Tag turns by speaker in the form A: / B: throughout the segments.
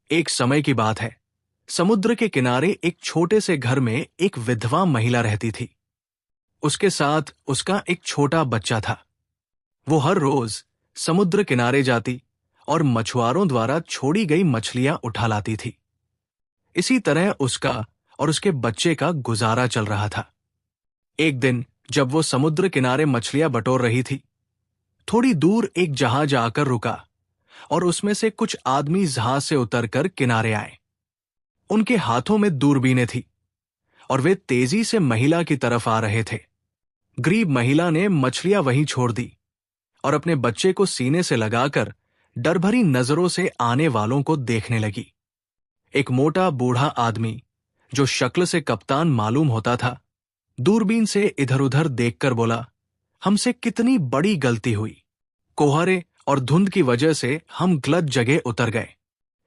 A: एक समय की बात है। समुद्र के किनारे एक छोटे से घर में एक विधवा महिला रहती थी। उसके साथ उसका एक छोटा बच्चा था। वो हर रोज समुद्र किनारे जाती और मछुआरों द्वारा छोड़ी गई मछलियां उठा लाती थी। इसी तरह उसका और उसके बच्चे का गुजारा चल रहा था। एक दिन जब वो समुद्र किनारे मछलियां बटोर रही थी, थोड़ी दूर एक जहाज आकर रुका और उसमें से कुछ आदमी जहाज से उतरकर किनारे आए। उनके हाथों में दूरबीनें थी और वे तेजी से महिला की तरफ आ रहे थे। गरीब महिला ने मछलियां वहीं छोड़ दी और अपने बच्चे को सीने से लगाकर डर भरी नजरों से आने वालों को देखने लगी। एक मोटा बूढ़ा आदमी, जो शक्ल से कप्तान मालूम होता था, दूरबीन से इधर उधर देखकर बोला, हमसे कितनी बड़ी गलती हुई। कोहरे और धुंध की वजह से हम गलत जगह उतर गए।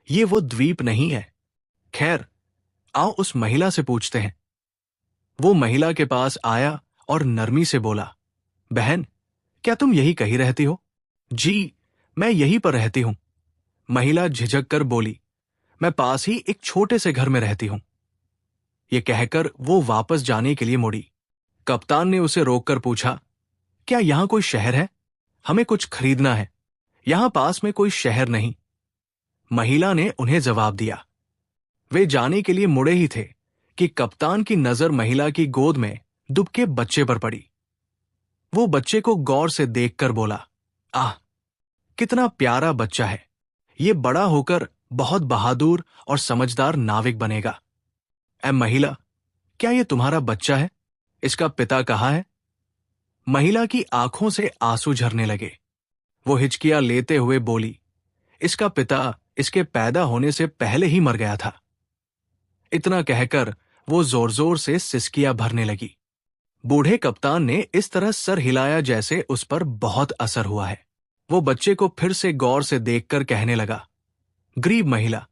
A: ये वो द्वीप नहीं है। खैर, आओ उस महिला से पूछते हैं। वो महिला के पास आया और नरमी से बोला, बहन, क्या तुम यही कहीं रहती हो? जी, मैं यहीं पर रहती हूं। महिला झिझक कर बोली, मैं पास ही एक छोटे से घर में रहती हूं। ये कहकर वो वापस जाने के लिए मुड़ी। कप्तान ने उसे रोककर पूछा, क्या यहां कोई शहर है? हमें कुछ खरीदना है। यहां पास में कोई शहर नहीं। महिला ने उन्हें जवाब दिया। वे जाने के लिए मुड़े ही थे कि कप्तान की नजर महिला की गोद में दुबके बच्चे पर पड़ी। वो बच्चे को गौर से देखकर बोला, आह, कितना प्यारा बच्चा है। ये बड़ा होकर बहुत बहादुर और समझदार नाविक बनेगा। ऐ महिला, क्या ये तुम्हारा बच्चा है? इसका पिता कहाँ है? महिला की आंखों से आंसू झरने लगे। वो हिचकियां लेते हुए बोली, इसका पिता इसके पैदा होने से पहले ही मर गया था। इतना कहकर वो जोर जोर से सिसकियां भरने लगी। बूढ़े कप्तान ने इस तरह सर हिलाया जैसे उस पर बहुत असर हुआ है। वो बच्चे को फिर से गौर से देखकर कहने लगा, गरीब महिला,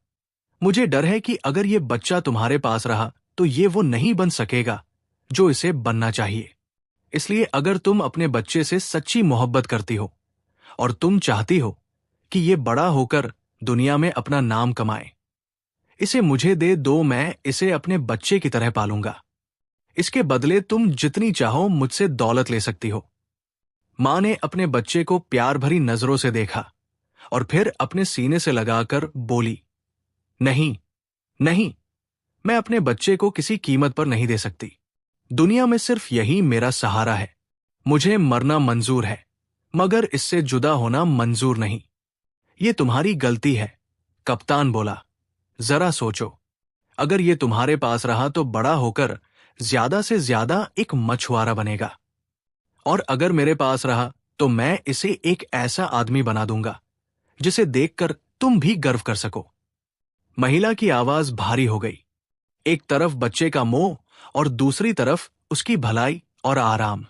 A: मुझे डर है कि अगर ये बच्चा तुम्हारे पास रहा तो ये वो नहीं बन सकेगा जो इसे बनना चाहिए। इसलिए अगर तुम अपने बच्चे से सच्ची मोहब्बत करती हो और तुम चाहती हो कि ये बड़ा होकर दुनिया में अपना नाम कमाए, इसे मुझे दे दो। मैं इसे अपने बच्चे की तरह पालूंगा। इसके बदले तुम जितनी चाहो मुझसे दौलत ले सकती हो। मां ने अपने बच्चे को प्यार भरी नजरों से देखा और फिर अपने सीने से लगाकर बोली, नहीं नहीं, मैं अपने बच्चे को किसी कीमत पर नहीं दे सकती। दुनिया में सिर्फ यही मेरा सहारा है। मुझे मरना मंजूर है, मगर इससे जुदा होना मंजूर नहीं। ये तुम्हारी गलती है। कप्तान बोला, जरा सोचो, अगर ये तुम्हारे पास रहा तो बड़ा होकर ज्यादा से ज्यादा एक मछुआरा बनेगा, और अगर मेरे पास रहा तो मैं इसे एक ऐसा आदमी बना दूंगा जिसे देखकर तुम भी गर्व कर सको। महिला की आवाज भारी हो गई। एक तरफ बच्चे का मोह और दूसरी तरफ उसकी भलाई और आराम।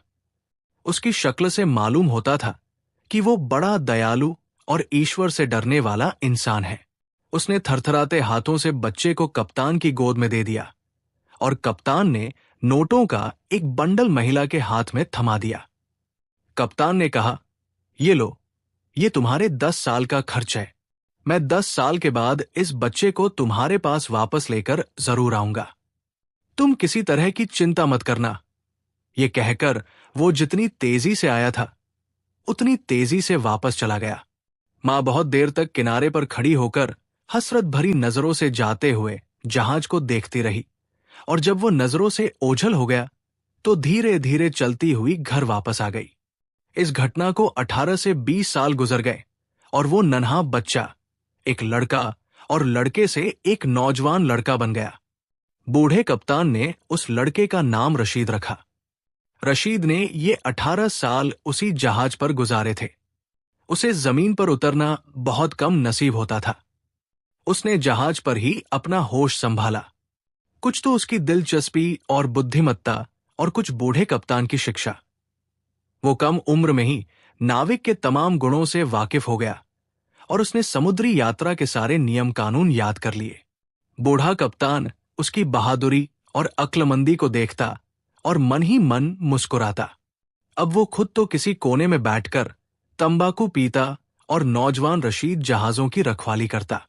A: उसकी शक्ल से मालूम होता था कि वो बड़ा दयालु और ईश्वर से डरने वाला इंसान है। उसने थरथराते हाथों से बच्चे को कप्तान की गोद में दे दिया और कप्तान ने नोटों का एक बंडल महिला के हाथ में थमा दिया। कप्तान ने कहा, ये लो, ये तुम्हारे 10 साल का खर्च है। मैं 10 साल के बाद इस बच्चे को तुम्हारे पास वापस लेकर जरूर आऊंगा। तुम किसी तरह की चिंता मत करना। ये कहकर वो जितनी तेजी से आया था उतनी तेजी से वापस चला गया। मां बहुत देर तक किनारे पर खड़ी होकर हसरत भरी नजरों से जाते हुए जहाज को देखती रही, और जब वो नजरों से ओझल हो गया तो धीरे धीरे चलती हुई घर वापस आ गई। इस घटना को 18 से 20 साल गुजर गए और वो नन्हा बच्चा एक लड़का और लड़के से एक नौजवान लड़का बन गया। बूढ़े कप्तान ने उस लड़के का नाम रशीद रखा। रशीद ने ये 18 साल उसी जहाज पर गुजारे थे। उसे जमीन पर उतरना बहुत कम नसीब होता था। उसने जहाज पर ही अपना होश संभाला। कुछ तो उसकी दिलचस्पी और बुद्धिमत्ता और कुछ बूढ़े कप्तान की शिक्षा। वो कम उम्र में ही नाविक के तमाम गुणों से वाकिफ हो गया और उसने समुद्री यात्रा के सारे नियम कानून याद कर लिए। बूढ़ा कप्तान उसकी बहादुरी और अक्लमंदी को देखता और मन ही मन मुस्कुराता। अब वो खुद तो किसी कोने में बैठकर तंबाकू पीता और नौजवान रशीद जहाजों की रखवाली करता।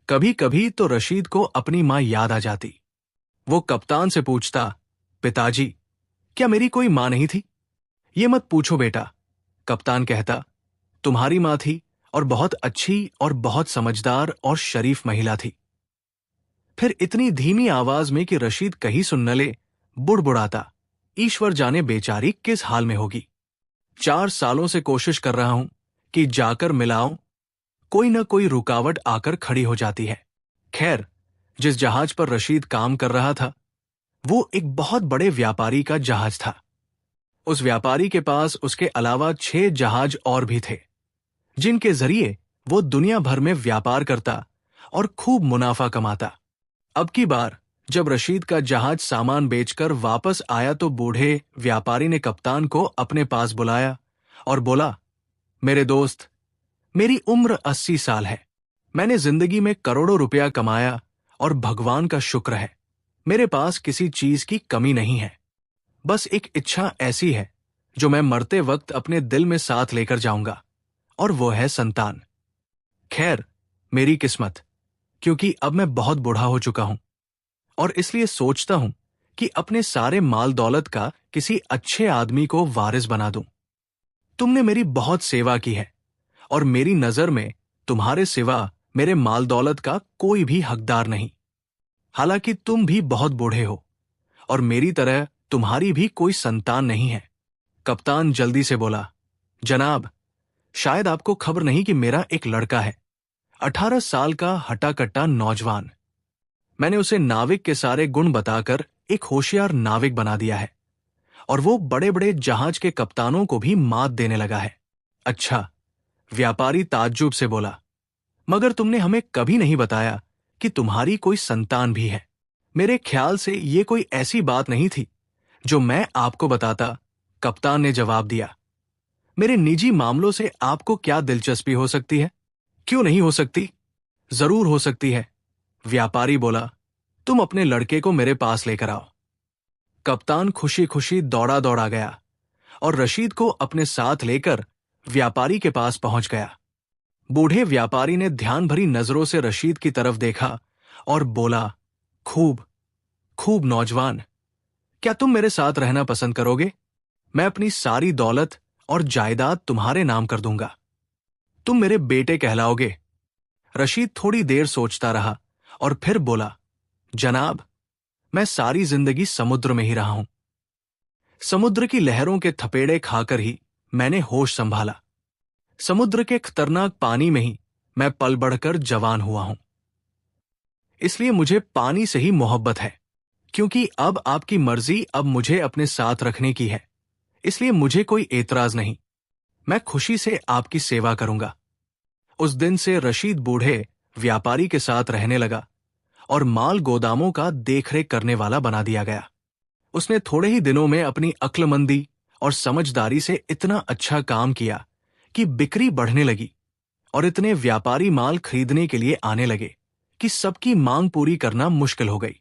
A: कभी कभी तो रशीद को अपनी माँ याद आ जाती। वो कप्तान से पूछता, पिताजी, क्या मेरी कोई माँ नहीं थी? ये मत पूछो बेटा, कप्तान कहता, तुम्हारी माँ थी, और बहुत अच्छी और बहुत समझदार और शरीफ महिला थी। फिर इतनी धीमी आवाज में कि रशीद कहीं सुन न ले, बुड़बुड़ाता, ईश्वर जाने बेचारी किस हाल में होगी। 4 सालों से कोशिश कर रहा हूं कि जाकर मिलाऊं, कोई न कोई रुकावट आकर खड़ी हो जाती है। खैर, जिस जहाज पर रशीद काम कर रहा था, वो एक बहुत बड़े व्यापारी का जहाज था। उस व्यापारी के पास उसके अलावा 6 जहाज और भी थे, जिनके जरिए वो दुनिया भर में व्यापार करता और खूब मुनाफा कमाता। अब की बार जब रशीद का जहाज सामान बेचकर वापस आया तो बूढ़े व्यापारी ने कप्तान को अपने पास बुलाया और बोला, मेरे दोस्त, मेरी उम्र 80 साल है। मैंने जिंदगी में करोड़ों रुपया कमाया और भगवान का शुक्र है, मेरे पास किसी चीज की कमी नहीं है। बस एक इच्छा ऐसी है जो मैं मरते वक्त अपने दिल में साथ लेकर जाऊंगा, और वो है संतान। खैर, मेरी किस्मत, क्योंकि अब मैं बहुत बूढ़ा हो चुका हूं और इसलिए सोचता हूं कि अपने सारे माल दौलत का किसी अच्छे आदमी को वारिस बना दूं। तुमने मेरी बहुत सेवा की है और मेरी नजर में तुम्हारे सिवा मेरे माल दौलत का कोई भी हकदार नहीं। हालांकि तुम भी बहुत बूढ़े हो और मेरी तरह तुम्हारी भी कोई संतान नहीं है। कप्तान जल्दी से बोला, जनाब, शायद आपको खबर नहीं कि मेरा एक लड़का है, 18 साल का हट्टा-कट्टा नौजवान। मैंने उसे नाविक के सारे गुण बताकर एक होशियार नाविक बना दिया है और वो बड़े बड़े जहाज के कप्तानों को भी मात देने लगा है। अच्छा, व्यापारी ताज्जुब से बोला, मगर तुमने हमें कभी नहीं बताया कि तुम्हारी कोई संतान भी है। मेरे ख्याल से ये कोई ऐसी बात नहीं थी जो मैं आपको बताता, कप्तान ने जवाब दिया। मेरे निजी मामलों से आपको क्या दिलचस्पी हो सकती है? क्यों नहीं हो सकती? जरूर हो सकती है, व्यापारी बोला, तुम अपने लड़के को मेरे पास लेकर आओ। कप्तान खुशी खुशी दौड़ा दौड़ा गया और रशीद को अपने साथ लेकर व्यापारी के पास पहुंच गया। बूढ़े व्यापारी ने ध्यान भरी नजरों से रशीद की तरफ देखा और बोला, खूब खूब नौजवान, क्या तुम मेरे साथ रहना पसंद करोगे? मैं अपनी सारी दौलत और जायदाद तुम्हारे नाम कर दूंगा। तुम मेरे बेटे कहलाओगे। रशीद थोड़ी देर सोचता रहा और फिर बोला, जनाब, मैं सारी जिंदगी समुद्र में ही रहा हूं। समुद्र की लहरों के थपेड़े खाकर ही मैंने होश संभाला। समुद्र के खतरनाक पानी में ही मैं पल बढ़कर जवान हुआ हूं। इसलिए मुझे पानी से ही मोहब्बत है, क्योंकि अब आपकी मर्जी अब मुझे अपने साथ रखने की है, इसलिए मुझे कोई एतराज नहीं। मैं खुशी से आपकी सेवा करूंगा। उस दिन से रशीद बूढ़े व्यापारी के साथ रहने लगा और माल गोदामों का देखरेख करने वाला बना दिया गया। उसने थोड़े ही दिनों में अपनी अक्लमंदी और समझदारी से इतना अच्छा काम किया कि बिक्री बढ़ने लगी और इतने व्यापारी माल खरीदने के लिए आने लगे कि सबकी मांग पूरी करना मुश्किल हो गई।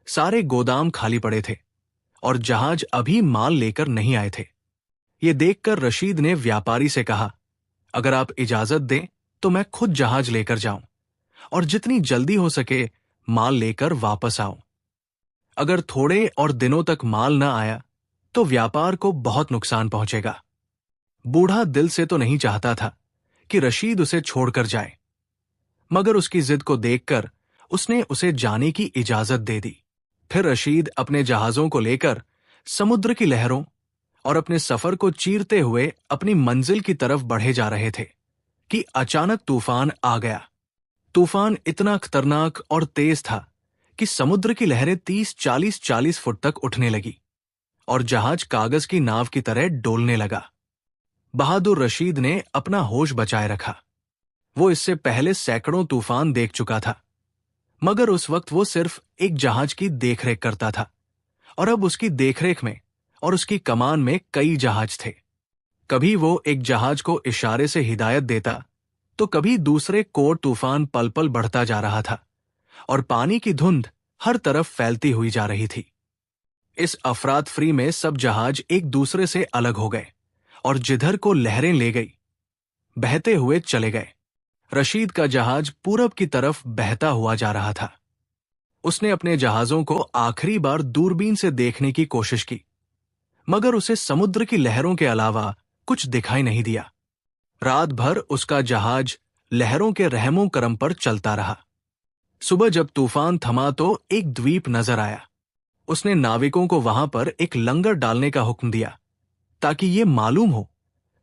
A: सारे गोदाम खाली पड़े थे और जहाज अभी माल लेकर नहीं आए थे। ये देखकर रशीद ने व्यापारी से कहा, अगर आप इजाजत दें तो मैं खुद जहाज लेकर जाऊं और जितनी जल्दी हो सके माल लेकर वापस आऊं। अगर थोड़े और दिनों तक माल न आया तो व्यापार को बहुत नुकसान पहुंचेगा। बूढ़ा दिल से तो नहीं चाहता था कि रशीद उसे छोड़कर जाए, मगर उसकी जिद को देखकर उसने उसे जाने की इजाजत दे दी। फिर रशीद अपने जहाजों को लेकर समुद्र की लहरों और अपने सफर को चीरते हुए अपनी मंजिल की तरफ बढ़े जा रहे थे कि अचानक तूफान आ गया। तूफान इतना खतरनाक और तेज था कि समुद्र की लहरें 30-40 फुट तक उठने लगी और जहाज कागज की नाव की तरह डोलने लगा। बहादुर रशीद ने अपना होश बचाए रखा। वो इससे पहले सैकड़ों तूफान देख चुका था, मगर उस वक्त वो सिर्फ एक जहाज की देखरेख करता था और अब उसकी देखरेख में और उसकी कमान में कई जहाज थे। कभी वो एक जहाज को इशारे से हिदायत देता तो कभी दूसरे कोर तूफान पल पल बढ़ता जा रहा था और पानी की धुंध हर तरफ फैलती हुई जा रही थी। इस अफरातफरी में सब जहाज एक दूसरे से अलग हो गए और जिधर को लहरें ले गई बहते हुए चले गए। रशीद का जहाज पूरब की तरफ बहता हुआ जा रहा था। उसने अपने जहाजों को आखिरी बार दूरबीन से देखने की कोशिश की, मगर उसे समुद्र की लहरों के अलावा कुछ दिखाई नहीं दिया। रात भर उसका जहाज लहरों के रहमो करम पर चलता रहा। सुबह जब तूफान थमा तो एक द्वीप नजर आया। उसने नाविकों को वहां पर एक लंगर डालने का हुक्म दिया, ताकि ये मालूम हो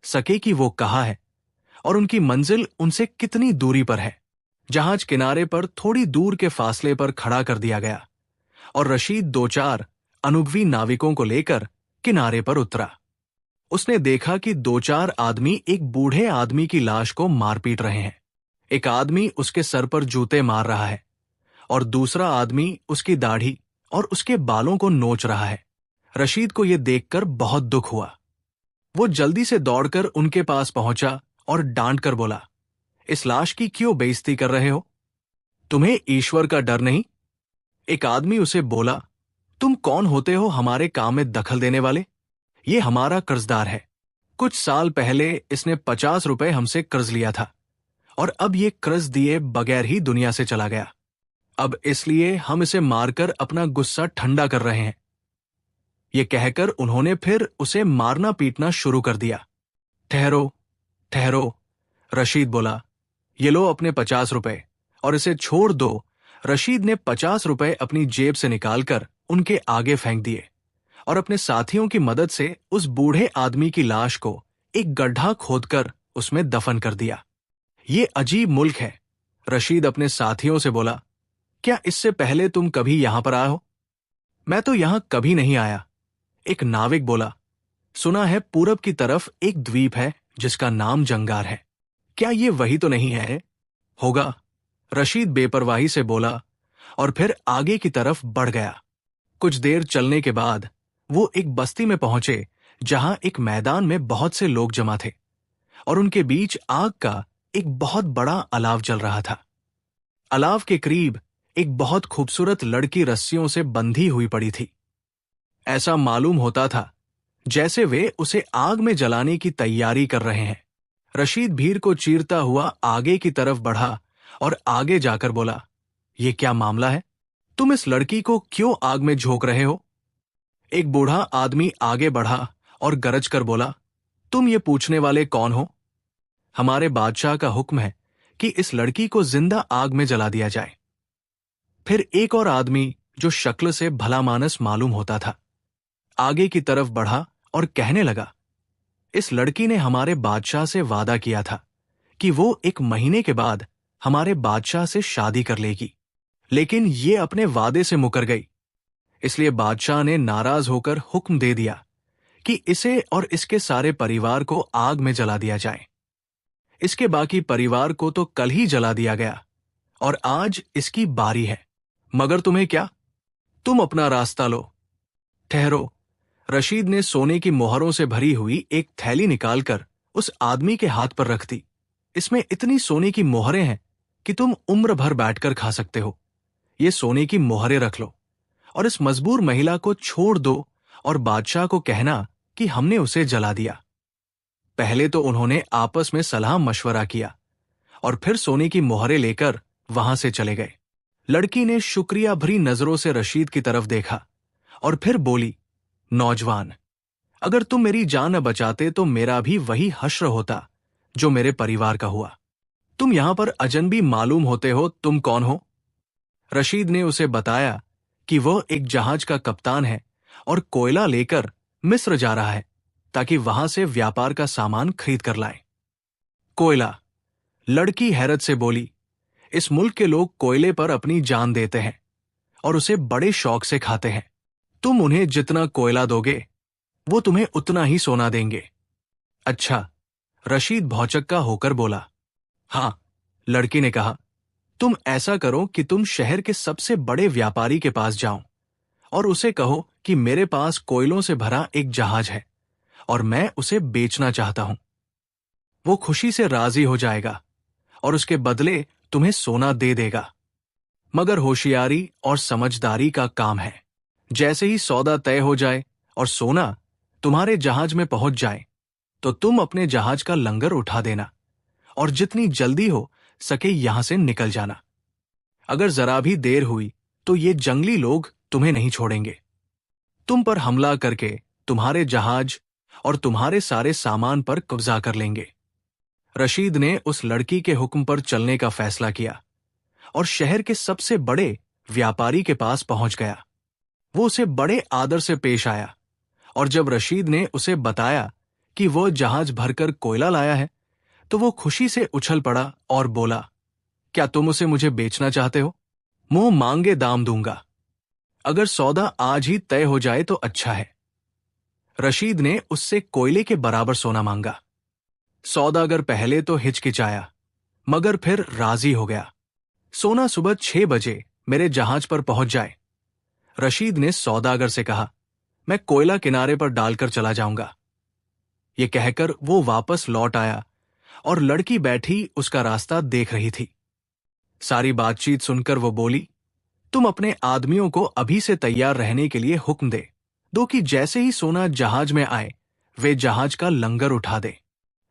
A: सके कि वो कहाँ है और उनकी मंजिल उनसे कितनी दूरी पर है। जहाज किनारे पर थोड़ी दूर के फासले पर खड़ा कर दिया गया और रशीद 2-4 अनुभवी नाविकों को लेकर किनारे पर उतरा। उसने देखा कि 2-4 आदमी एक बूढ़े आदमी की लाश को मार पीट रहे हैं। एक आदमी उसके सर पर जूते मार रहा है और दूसरा आदमी उसकी दाढ़ी और उसके बालों को नोच रहा है। रशीद को यह देखकर बहुत दुख हुआ। वो जल्दी से दौड़कर उनके पास पहुंचा और डांट कर बोला, इस लाश की क्यों बेइज्जती कर रहे हो? तुम्हें ईश्वर का डर नहीं? एक आदमी उसे बोला, तुम कौन होते हो हमारे काम में दखल देने वाले? ये हमारा कर्जदार है। कुछ साल पहले इसने 50 रुपए हमसे कर्ज लिया था और अब ये कर्ज दिए बगैर ही दुनिया से चला गया। अब इसलिए हम इसे मारकर अपना गुस्सा ठंडा कर रहे हैं। ये कहकर उन्होंने फिर उसे मारना पीटना शुरू कर दिया। ठहरो, ठहरो, रशीद बोला, ये लो अपने 50 रुपए और इसे छोड़ दो। रशीद ने 50 रुपए अपनी जेब से निकालकर उनके आगे फेंक दिए और अपने साथियों की मदद से उस बूढ़े आदमी की लाश को एक गड्ढा खोदकर उसमें दफन कर दिया। ये अजीब मुल्क है, रशीद अपने साथियों से बोला, क्या इससे पहले तुम कभी यहां पर आए हो? मैं तो यहां कभी नहीं आया, एक नाविक बोला। सुना है पूरब की तरफ एक द्वीप है जिसका नाम जंगार है। क्या ये वही तो नहीं है? होगा, रशीद बेपरवाही से बोला और फिर आगे की तरफ बढ़ गया। कुछ देर चलने के बाद वो एक बस्ती में पहुंचे जहां एक मैदान में बहुत से लोग जमा थे और उनके बीच आग का एक बहुत बड़ा अलाव जल रहा था। अलाव के करीब एक बहुत खूबसूरत लड़की रस्सियों से बंधी हुई पड़ी थी। ऐसा मालूम होता था जैसे वे उसे आग में जलाने की तैयारी कर रहे हैं। रशीद भीड़ को चीरता हुआ आगे की तरफ बढ़ा और आगे जाकर बोला, ये क्या मामला है? तुम इस लड़की को क्यों आग में झोंक रहे हो? एक बूढ़ा आदमी आगे बढ़ा और गरज कर बोला, तुम ये पूछने वाले कौन हो? हमारे बादशाह का हुक्म है कि इस लड़की को जिंदा आग में जला दिया जाए। फिर एक और आदमी जो शक्ल से भला मानस मालूम होता था आगे की तरफ बढ़ा और कहने लगा, इस लड़की ने हमारे बादशाह से वादा किया था कि वो 1 महीने के बाद हमारे बादशाह से शादी कर लेगी, लेकिन ये अपने वादे से मुकर गई। इसलिए बादशाह ने नाराज होकर हुक्म दे दिया कि इसे और इसके सारे परिवार को आग में जला दिया जाए। इसके बाकी परिवार को तो कल ही जला दिया गया और आज इसकी बारी है, मगर तुम्हें क्या? तुम अपना रास्ता लो। ठहरो, रशीद ने सोने की मोहरों से भरी हुई एक थैली निकालकर उस आदमी के हाथ पर रख दी। इसमें इतनी सोने की मोहरें हैं कि तुम उम्र भर बैठकर खा सकते हो। ये सोने की मोहरें रख लो और इस मजबूर महिला को छोड़ दो और बादशाह को कहना कि हमने उसे जला दिया। पहले तो उन्होंने आपस में सलाह मशवरा किया और फिर सोने की मोहरें लेकर वहां से चले गए। लड़की ने शुक्रिया भरी नजरों से रशीद की तरफ देखा और फिर बोली, नौजवान, अगर तुम मेरी जान न बचाते तो मेरा भी वही हश्र होता जो मेरे परिवार का हुआ। तुम यहां पर अजनबी मालूम होते हो, तुम कौन हो? रशीद ने उसे बताया कि वह एक जहाज का कप्तान है और कोयला लेकर मिस्र जा रहा है ताकि वहां से व्यापार का सामान खरीद कर लाए। कोयला? लड़की हैरत से बोली, इस मुल्क के लोग कोयले पर अपनी जान देते हैं और उसे बड़े शौक से खाते हैं। तुम उन्हें जितना कोयला दोगे वो तुम्हें उतना ही सोना देंगे। अच्छा, रशीद भौचक्का होकर बोला। हाँ, लड़की ने कहा, तुम ऐसा करो कि तुम शहर के सबसे बड़े व्यापारी के पास जाओ और उसे कहो कि मेरे पास कोयलों से भरा एक जहाज है और मैं उसे बेचना चाहता हूं। वो खुशी से राजी हो जाएगा और उसके बदले तुम्हें सोना दे देगा। मगर होशियारी और समझदारी का काम है। जैसे ही सौदा तय हो जाए और सोना तुम्हारे जहाज में पहुंच जाए तो तुम अपने जहाज का लंगर उठा देना और जितनी जल्दी हो सके यहां से निकल जाना। अगर जरा भी देर हुई तो ये जंगली लोग तुम्हें नहीं छोड़ेंगे। तुम पर हमला करके तुम्हारे जहाज और तुम्हारे सारे सामान पर कब्जा कर लेंगे। रशीद ने उस लड़की के हुक्म पर चलने का फैसला किया और शहर के सबसे बड़े व्यापारी के पास पहुंच गया। वो उसे बड़े आदर से पेश आया और जब रशीद ने उसे बताया कि वो जहाज भरकर कोयला लाया है तो वो खुशी से उछल पड़ा और बोला, क्या तुम उसे मुझे बेचना चाहते हो? मुंह मांगे दाम दूंगा। अगर सौदा आज ही तय हो जाए तो अच्छा है। रशीद ने उससे कोयले के बराबर सोना मांगा। सौदागर पहले तो हिचकिचाया मगर फिर राजी हो गया। सोना सुबह 6 बजे मेरे जहाज पर पहुंच जाए। रशीद ने सौदागर से कहा, मैं कोयला किनारे पर डालकर चला जाऊंगा। ये कहकर वो वापस लौट आया और लड़की बैठी उसका रास्ता देख रही थी। सारी बातचीत सुनकर वो बोली, तुम अपने आदमियों को अभी से तैयार रहने के लिए हुक्म दे दो कि जैसे ही सोना जहाज में आए वे जहाज का लंगर उठा दे।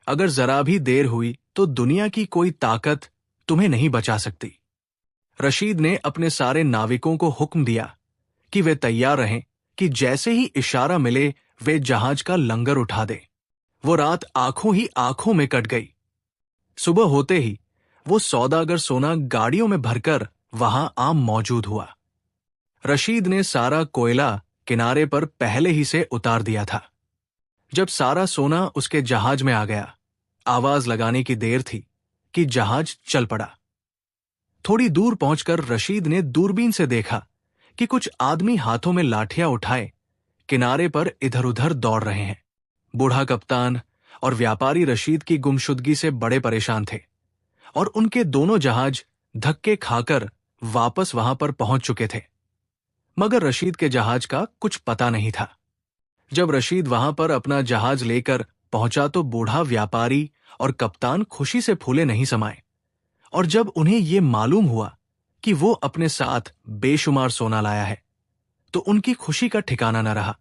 A: अगर जरा भी देर हुई तो दुनिया की कोई ताकत तुम्हें नहीं बचा सकती। रशीद ने अपने सारे नाविकों को हुक्म दिया कि वे तैयार रहें कि जैसे ही इशारा मिले वे जहाज का लंगर उठा दे। वो रात आंखों ही आंखों में कट गई। सुबह होते ही वो सौदागर सोना गाड़ियों में भरकर वहां आम मौजूद हुआ। रशीद ने सारा कोयला किनारे पर पहले ही से उतार दिया था। जब सारा सोना उसके जहाज में आ गया, आवाज लगाने की देर थी कि जहाज चल पड़ा। थोड़ी दूर पहुंचकर रशीद ने दूरबीन से देखा कि कुछ आदमी हाथों में लाठियां उठाए किनारे पर इधर उधर दौड़ रहे हैं। बूढ़ा कप्तान और व्यापारी रशीद की गुमशुदगी से बड़े परेशान थे और उनके दोनों जहाज धक्के खाकर वापस वहां पर पहुंच चुके थे, मगर रशीद के जहाज का कुछ पता नहीं था। जब रशीद वहां पर अपना जहाज लेकर पहुंचा तो बूढ़ा व्यापारी और कप्तान खुशी से फूले नहीं समाये और जब उन्हें ये मालूम हुआ कि वो अपने साथ बेशुमार सोना लाया है तो उनकी खुशी का ठिकाना न रहा।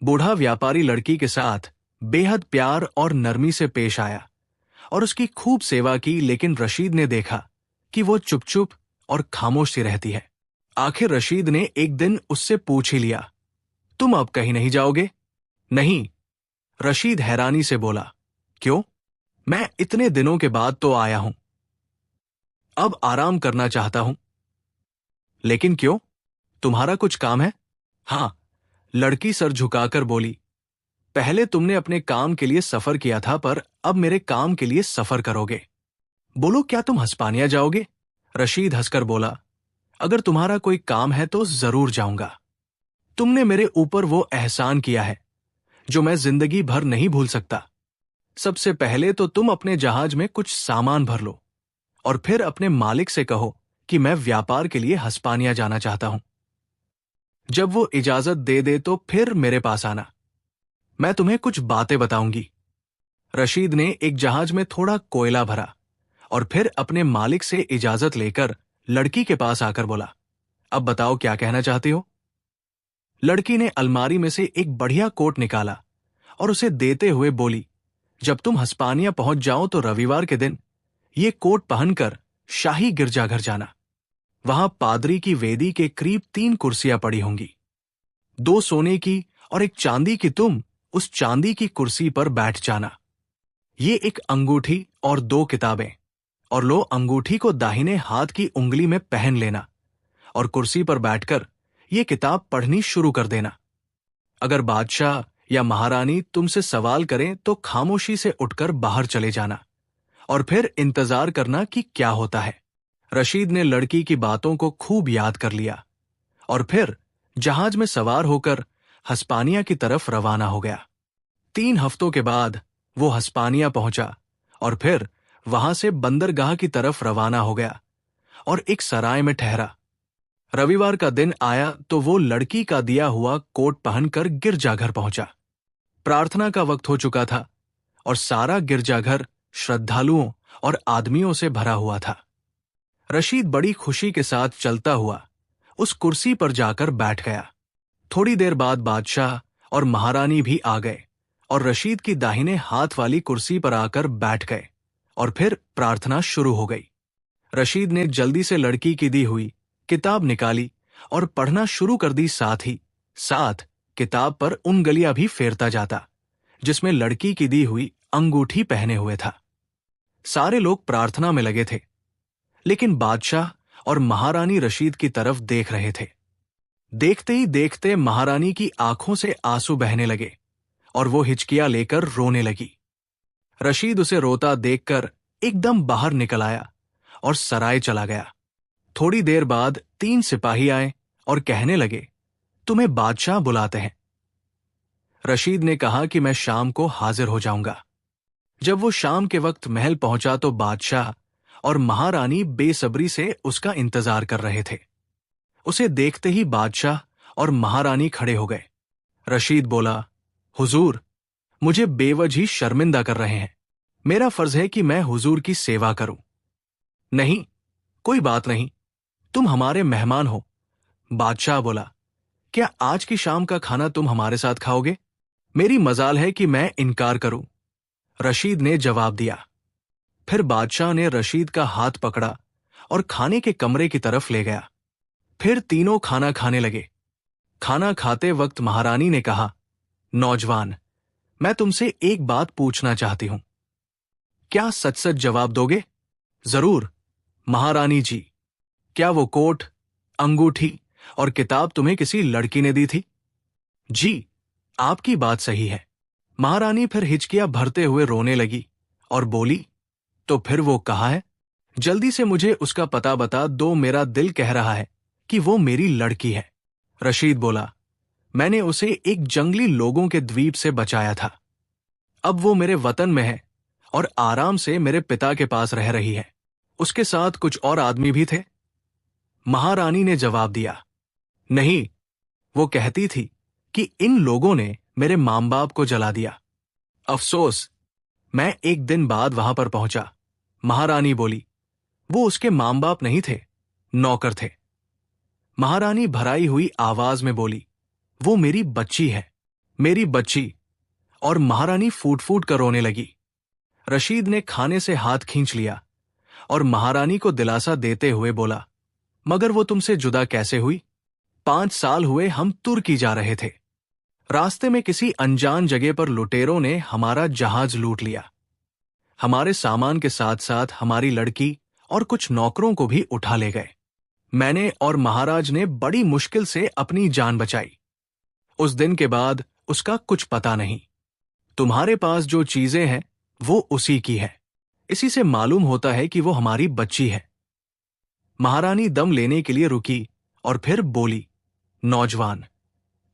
A: बूढ़ा व्यापारी लड़की के साथ बेहद प्यार और नरमी से पेश आया और उसकी खूब सेवा की, लेकिन रशीद ने देखा कि वो चुप चुप और खामोश सी रहती है। आखिर रशीद ने एक दिन उससे पूछ ही लिया, तुम अब कहीं नहीं जाओगे? नहीं, रशीद हैरानी से बोला। क्यों? मैं इतने दिनों के बाद तो आया हूं, अब आराम करना चाहता हूं। लेकिन क्यों? तुम्हारा कुछ काम है? हां, लड़की सर झुकाकर बोली, पहले तुमने अपने काम के लिए सफर किया था पर अब मेरे काम के लिए सफर करोगे। बोलो, क्या तुम हस्पानिया जाओगे? रशीद हंसकर बोला, अगर तुम्हारा कोई काम है तो जरूर जाऊंगा। तुमने मेरे ऊपर वो एहसान किया है जो मैं जिंदगी भर नहीं भूल सकता। सबसे पहले तो तुम अपने जहाज में कुछ सामान भर लो और फिर अपने मालिक से कहो कि मैं व्यापार के लिए हस्पानिया जाना चाहता हूं। जब वो इजाजत दे दे तो फिर मेरे पास आना, मैं तुम्हें कुछ बातें बताऊंगी। रशीद ने एक जहाज में थोड़ा कोयला भरा और फिर अपने मालिक से इजाजत लेकर लड़की के पास आकर बोला, अब बताओ क्या कहना चाहती हो? लड़की ने अलमारी में से एक बढ़िया कोट निकाला और उसे देते हुए बोली, जब तुम हस्पानिया पहुंच जाओ तो रविवार के दिन ये कोट पहनकर शाही गिरजाघर जाना। वहां पादरी की वेदी के करीब 3 कुर्सियां पड़ी होंगी, 2 सोने की और एक चांदी की। तुम उस चांदी की कुर्सी पर बैठ जाना। ये एक अंगूठी और 2 किताबें, और लो, अंगूठी को दाहिने हाथ की उंगली में पहन लेना और कुर्सी पर बैठकर ये किताब पढ़नी शुरू कर देना। अगर बादशाह या महारानी तुमसे सवाल करें तो खामोशी से उठकर बाहर चले जाना और फिर इंतजार करना कि क्या होता है। रशीद ने लड़की की बातों को खूब याद कर लिया और फिर जहाज में सवार होकर हस्पानिया की तरफ रवाना हो गया। 3 हफ्तों के बाद वो हस्पानिया पहुंचा और फिर वहां से बंदरगाह की तरफ रवाना हो गया और एक सराय में ठहरा। रविवार का दिन आया तो वो लड़की का दिया हुआ कोट पहनकर गिरजाघर पहुंचा। प्रार्थना का वक्त हो चुका था और सारा गिरजाघर श्रद्धालुओं और आदमियों से भरा हुआ था। रशीद बड़ी खुशी के साथ चलता हुआ उस कुर्सी पर जाकर बैठ गया। थोड़ी देर बाद बादशाह और महारानी भी आ गए और रशीद की दाहिने हाथ वाली कुर्सी पर आकर बैठ गए और फिर प्रार्थना शुरू हो गई। रशीद ने जल्दी से लड़की की दी हुई किताब निकाली और पढ़ना शुरू कर दी। साथ ही साथ किताब पर उंगलियां भी फेरता जाता जिसमें लड़की की दी हुई अंगूठी पहने हुए था। सारे लोग प्रार्थना में लगे थे, लेकिन बादशाह और महारानी रशीद की तरफ देख रहे थे। देखते ही देखते महारानी की आंखों से आंसू बहने लगे और वो हिचकियां लेकर रोने लगी। रशीद उसे रोता देखकर एकदम बाहर निकल आया और सराय चला गया। थोड़ी देर बाद 3 सिपाही आए और कहने लगे, तुम्हें बादशाह बुलाते हैं। रशीद ने कहा कि मैं शाम को हाजिर हो जाऊंगा। जब वो शाम के वक्त महल पहुंचा तो बादशाह और महारानी बेसब्री से उसका इंतजार कर रहे थे। उसे देखते ही बादशाह और महारानी खड़े हो गए। रशीद बोला, हुजूर, मुझे बेवजह शर्मिंदा कर रहे हैं। मेरा फर्ज है कि मैं हुजूर की सेवा करूं। नहीं, कोई बात नहीं, तुम हमारे मेहमान हो। बादशाह बोला, क्या आज की शाम का खाना तुम हमारे साथ खाओगे? मेरी मजाल है कि मैं इनकार करूं। रशीद ने जवाब दिया। फिर बादशाह ने रशीद का हाथ पकड़ा और खाने के कमरे की तरफ ले गया। फिर तीनों खाना खाने लगे। खाना खाते वक्त महारानी ने कहा, नौजवान, मैं तुमसे एक बात पूछना चाहती हूं। क्या सच सच जवाब दोगे? जरूर महारानी जी। क्या वो कोट, अंगूठी और किताब तुम्हें किसी लड़की ने दी थी? जी, आपकी बात सही है। महारानी फिर हिचकियां भरते हुए रोने लगी और बोली, तो फिर वो कहाँ है? जल्दी से मुझे उसका पता बता दो, मेरा दिल कह रहा है कि वो मेरी लड़की है। रशीद बोला, मैंने उसे एक जंगली लोगों के द्वीप से बचाया था। अब वो मेरे वतन में है और आराम से मेरे पिता के पास रह रही है। उसके साथ कुछ और आदमी भी थे? महारानी ने जवाब दिया, नहीं, वो कहती थी कि इन लोगों ने मेरे मां बाप को जला दिया। अफसोस, मैं एक दिन बाद वहां पर पहुंचा। महारानी बोली, वो उसके मां बाप नहीं थे, नौकर थे। महारानी भराई हुई आवाज में बोली, वो मेरी बच्ची है, मेरी बच्ची। और महारानी फूट फूट कर रोने लगी। रशीद ने खाने से हाथ खींच लिया और महारानी को दिलासा देते हुए बोला, मगर वो तुमसे जुदा कैसे हुई? 5 साल हुए हम तुर्की जा रहे थे। रास्ते में किसी अनजान जगह पर लुटेरों ने हमारा जहाज लूट लिया। हमारे सामान के साथ साथ हमारी लड़की और कुछ नौकरों को भी उठा ले गए। मैंने और महाराज ने बड़ी मुश्किल से अपनी जान बचाई। उस दिन के बाद उसका कुछ पता नहीं। तुम्हारे पास जो चीजें हैं वो उसी की है। इसी से मालूम होता है कि वो हमारी बच्ची है। महारानी दम लेने के लिए रुकी और फिर बोली, नौजवान,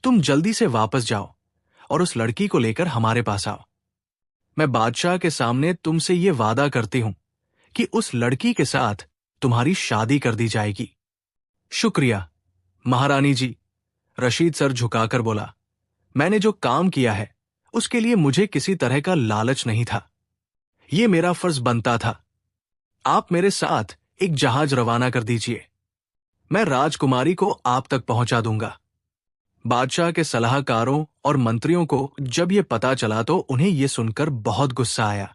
A: तुम जल्दी से वापस जाओ और उस लड़की को लेकर हमारे पास आओ। मैं बादशाह के सामने तुमसे ये वादा करती हूं कि उस लड़की के साथ तुम्हारी शादी कर दी जाएगी। शुक्रिया महारानी जी। रशीद सर झुकाकर बोला, मैंने जो काम किया है उसके लिए मुझे किसी तरह का लालच नहीं था। ये मेरा फर्ज बनता था। आप मेरे साथ एक जहाज रवाना कर दीजिए। मैं राजकुमारी को आप तक पहुंचा दूंगा। बादशाह के सलाहकारों और मंत्रियों को जब यह पता चला तो उन्हें यह सुनकर बहुत गुस्सा आया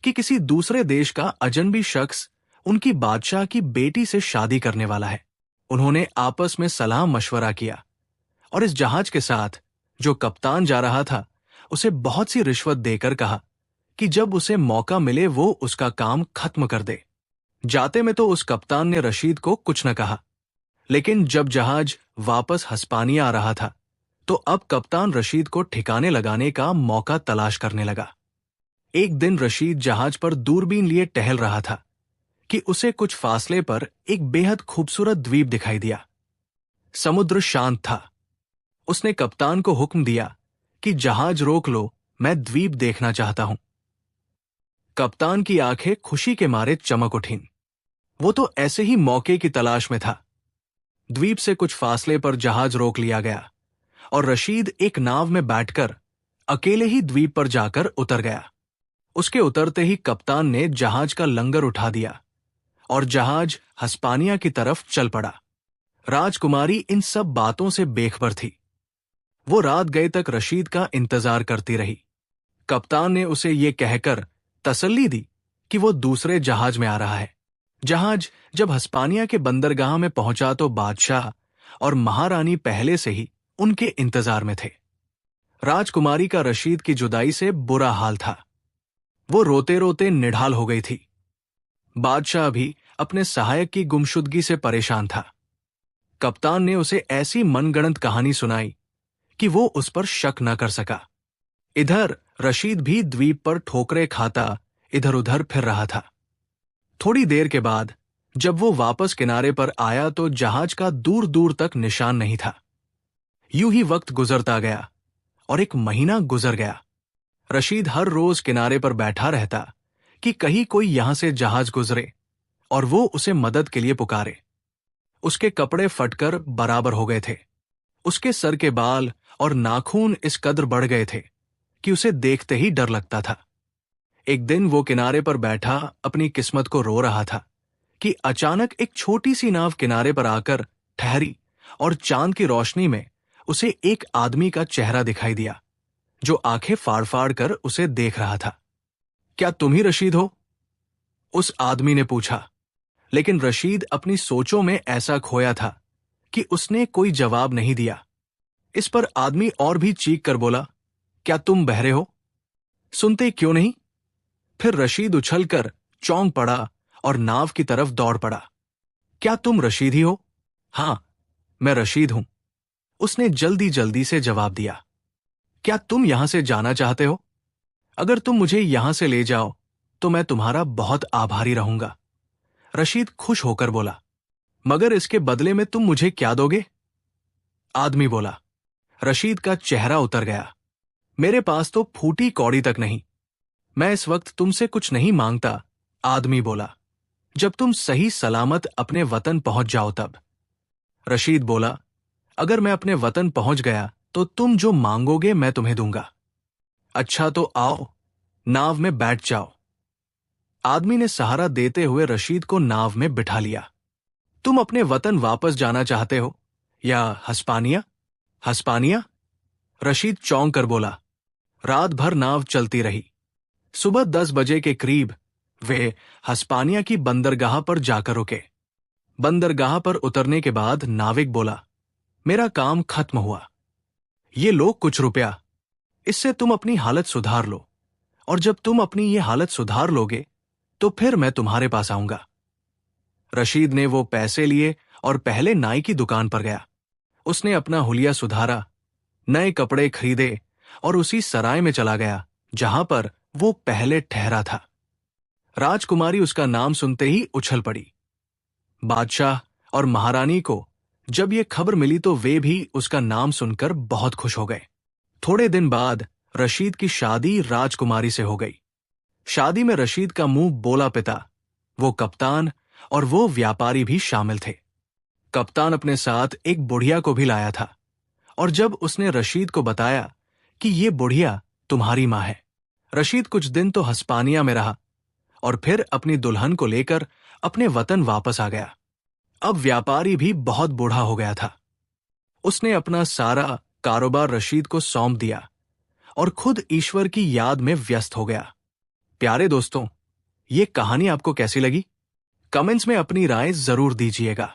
A: कि किसी दूसरे देश का अजनबी शख्स उनकी बादशाह की बेटी से शादी करने वाला है। उन्होंने आपस में सलाह मशवरा किया और इस जहाज के साथ जो कप्तान जा रहा था उसे बहुत सी रिश्वत देकर कहा कि जब उसे मौका मिले वो उसका काम खत्म कर दे। जाते में तो उस कप्तान ने रशीद को कुछ न कहा, लेकिन जब जहाज वापस हस्पानिया आ रहा था तो अब कप्तान रशीद को ठिकाने लगाने का मौका तलाश करने लगा। एक दिन रशीद जहाज पर दूरबीन लिए टहल रहा था कि उसे कुछ फासले पर एक बेहद खूबसूरत द्वीप दिखाई दिया। समुद्र शांत था। उसने कप्तान को हुक्म दिया कि जहाज रोक लो, मैं द्वीप देखना चाहता हूं। कप्तान की आंखें खुशी के मारे चमक उठीं। वो तो ऐसे ही मौके की तलाश में था। द्वीप से कुछ फासले पर जहाज रोक लिया गया और रशीद एक नाव में बैठकर अकेले ही द्वीप पर जाकर उतर गया। उसके उतरते ही कप्तान ने जहाज का लंगर उठा दिया और जहाज हस्पानिया की तरफ चल पड़ा। राजकुमारी इन सब बातों से बेखबर थी। वो रात गए तक रशीद का इंतजार करती रही। कप्तान ने उसे ये कहकर तसल्ली दी कि वो दूसरे जहाज में आ रहा है। जहाज जब हस्पानिया के बंदरगाह में पहुंचा तो बादशाह और महारानी पहले से ही उनके इंतजार में थे। राजकुमारी का रशीद की जुदाई से बुरा हाल था। वो रोते रोते निढाल हो गई थी। बादशाह भी अपने सहायक की गुमशुदगी से परेशान था। कप्तान ने उसे ऐसी मनगढ़ंत कहानी सुनाई कि वो उस पर शक न कर सका। इधर रशीद भी द्वीप पर ठोकरे खाता इधर उधर फिर रहा था। थोड़ी देर के बाद जब वो वापस किनारे पर आया तो जहाज का दूर दूर तक निशान नहीं था। यूं ही वक्त गुजरता गया और एक महीना गुजर गया। रशीद हर रोज किनारे पर बैठा रहता कि कहीं कोई यहां से जहाज गुजरे और वो उसे मदद के लिए पुकारे। उसके कपड़े फटकर बराबर हो गए थे। उसके सर के बाल और नाखून इस कदर बढ़ गए थे कि उसे देखते ही डर लगता था। एक दिन वो किनारे पर बैठा अपनी किस्मत को रो रहा था कि अचानक एक छोटी सी नाव किनारे पर आकर ठहरी और चांद की रोशनी में उसे एक आदमी का चेहरा दिखाई दिया जो आंखें फाड़ फाड़ कर उसे देख रहा था। क्या तुम ही रशीद हो? उस आदमी ने पूछा। लेकिन रशीद अपनी सोचों में ऐसा खोया था कि उसने कोई जवाब नहीं दिया। इस पर आदमी और भी चीख कर बोला, क्या तुम बहरे हो? सुनते क्यों नहीं? फिर रशीद उछलकर चौंक पड़ा और नाव की तरफ दौड़ पड़ा। क्या तुम रशीद ही हो? हां, मैं रशीद हूं, उसने जल्दी जल्दी से जवाब दिया। क्या तुम यहां से जाना चाहते हो? अगर तुम मुझे यहां से ले जाओ तो मैं तुम्हारा बहुत आभारी रहूंगा। रशीद खुश होकर बोला। मगर इसके बदले में तुम मुझे क्या दोगे? आदमी बोला। रशीद का चेहरा उतर गया। मेरे पास तो फूटी कौड़ी तक नहीं। मैं इस वक्त तुमसे कुछ नहीं मांगता, आदमी बोला, जब तुम सही सलामत अपने वतन पहुंच जाओ तब। रशीद बोला, अगर मैं अपने वतन पहुंच गया तो तुम जो मांगोगे मैं तुम्हें दूंगा। अच्छा तो आओ, नाव में बैठ जाओ। आदमी ने सहारा देते हुए रशीद को नाव में बिठा लिया। तुम अपने वतन वापस जाना चाहते हो या हस्पानिया? हस्पानिया? रशीद चौंक कर बोला। रात भर नाव चलती रही। सुबह 10 बजे के करीब वे हस्पानिया की बंदरगाह पर जाकर रुके। बंदरगाह पर उतरने के बाद नाविक बोला, मेरा काम खत्म हुआ। ये लो कुछ रुपया, इससे तुम अपनी हालत सुधार लो, और जब तुम अपनी ये हालत सुधार लोगे तो फिर मैं तुम्हारे पास आऊंगा। रशीद ने वो पैसे लिए और पहले नाई की दुकान पर गया। उसने अपना हुलिया सुधारा, नए कपड़े खरीदे और उसी सराय में चला गया जहां पर वो पहले ठहरा था। राजकुमारी उसका नाम सुनते ही उछल पड़ी। बादशाह और महारानी को जब ये खबर मिली तो वे भी उसका नाम सुनकर बहुत खुश हो गए। थोड़े दिन बाद रशीद की शादी राजकुमारी से हो गई। शादी में रशीद का मुंह बोला पिता, वो कप्तान और वो व्यापारी भी शामिल थे। कप्तान अपने साथ एक बुढ़िया को भी लाया था और जब उसने रशीद को बताया कि ये बुढ़िया तुम्हारी मां है, रशीद कुछ दिन तो हस्पानिया में रहा और फिर अपनी दुल्हन को लेकर अपने वतन वापस आ गया। अब व्यापारी भी बहुत बूढ़ा हो गया था। उसने अपना सारा कारोबार रशीद को सौंप दिया और खुद ईश्वर की याद में व्यस्त हो गया। प्यारे दोस्तों, ये कहानी आपको कैसी लगी? कमेंट्स में अपनी राय जरूर दीजिएगा।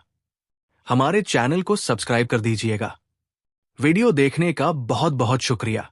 A: हमारे चैनल को सब्सक्राइब कर दीजिएगा। वीडियो देखने का बहुत बहुत शुक्रिया।